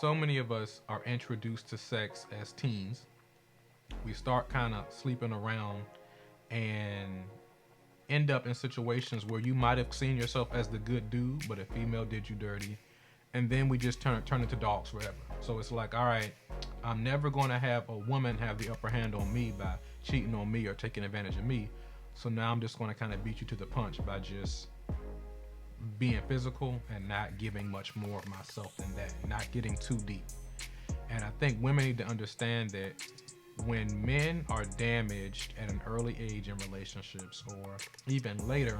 So many of us are introduced to sex as teens. We start kind of sleeping around and end up in situations where you might have seen yourself as the good dude, but a female did you dirty. And then we just turn into dogs forever. So it's like, all right, I'm never going to have a woman have the upper hand on me by cheating on me or taking advantage of me. So now I'm just going to kind of beat you to the punch by just being physical and not giving much more of myself than that, not getting too deep. And I think women need to understand that when men are damaged at an early age in relationships or even later,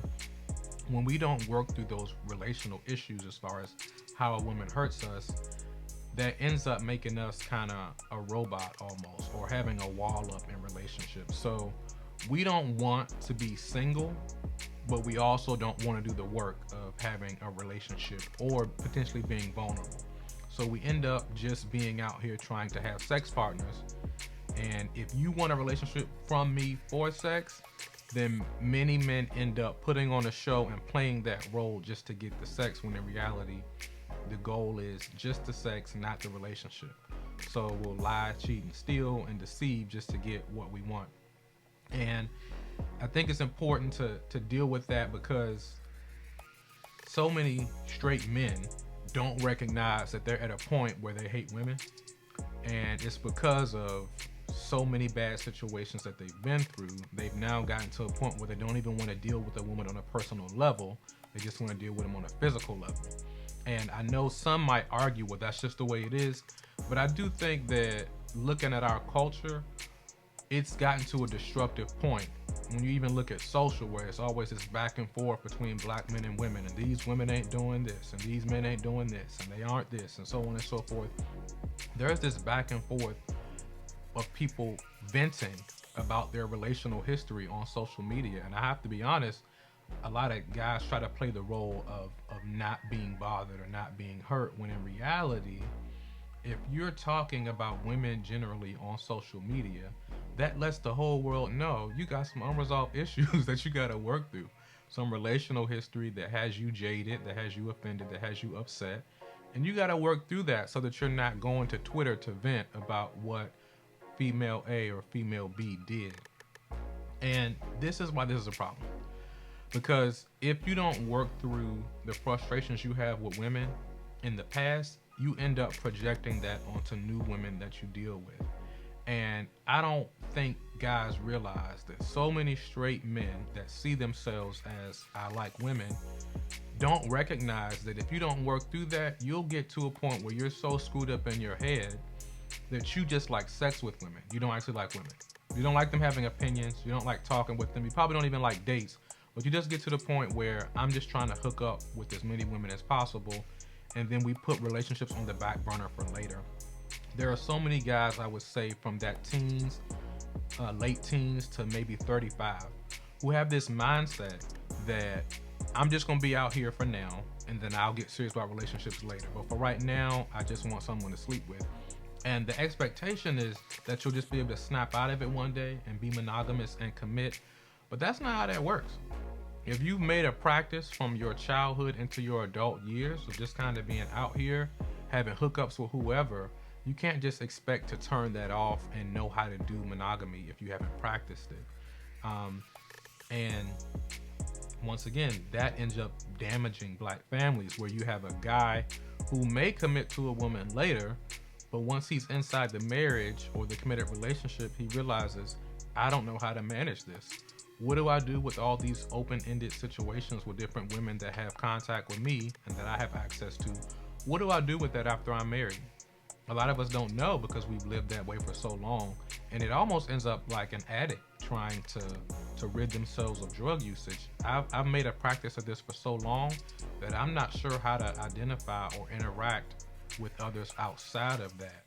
when we don't work through those relational issues as far as how a woman hurts us, that ends up making us kind of a robot almost, or having a wall up in relationships. So we don't want to be single, but we also don't want to do the work of having a relationship or potentially being vulnerable. So we end up just being out here trying to have sex partners. And if you want a relationship from me for sex, then many men end up putting on a show and playing that role just to get the sex, when in reality, the goal is just the sex, not the relationship. So we'll lie, cheat, and steal and deceive just to get what we want. And I think it's important to deal with that, because so many straight men don't recognize that they're at a point where they hate women. And it's because of so many bad situations that they've been through. They've now gotten to a point where they don't even want to deal with a woman on a personal level. They just want to deal with them on a physical level. And I know some might argue, well, that's just the way it is. But I do think that looking at our culture, it's gotten to a destructive point. When you even look at social, where it's always this back and forth between black men and women, and these women ain't doing this, and these men ain't doing this, and they aren't this, and so on and so forth. There's this back and forth of people venting about their relational history on social media. And I have to be honest, a lot of guys try to play the role of not being bothered or not being hurt, when in reality, if you're talking about women generally on social media, that lets the whole world know you got some unresolved issues that you got to work through. Some relational history that has you jaded, that has you offended, that has you upset. And you got to work through that so that you're not going to Twitter to vent about what female A or female B did. And this is why this is a problem. Because if you don't work through the frustrations you have with women in the past, you end up projecting that onto new women that you deal with. And I don't think guys realize that so many straight men that see themselves as I like women don't recognize that if you don't work through that, you'll get to a point where you're so screwed up in your head that you just like sex with women. You don't actually like women. You don't like them having opinions. You don't like talking with them. You probably don't even like dates. But you just get to the point where I'm just trying to hook up with as many women as possible. And then we put relationships on the back burner for later. There are so many guys, I would say, from that teens, late teens to maybe 35, who have this mindset that I'm just going to be out here for now, and then I'll get serious about relationships later. But for right now, I just want someone to sleep with. And the expectation is that you'll just be able to snap out of it one day and be monogamous and commit. But that's not how that works. If you've made a practice from your childhood into your adult years of just kind of being out here, having hookups with whoever, you can't just expect to turn that off and know how to do monogamy if you haven't practiced it. And once again, that ends up damaging black families, where you have a guy who may commit to a woman later, but once he's inside the marriage or the committed relationship, he realizes, I don't know how to manage this. What do I do with all these open-ended situations with different women that have contact with me and that I have access to? What do I do with that after I'm married? A lot of us don't know, because we've lived that way for so long. And it almost ends up like an addict trying to rid themselves of drug usage. I've made a practice of this for so long that I'm not sure how to identify or interact with others outside of that.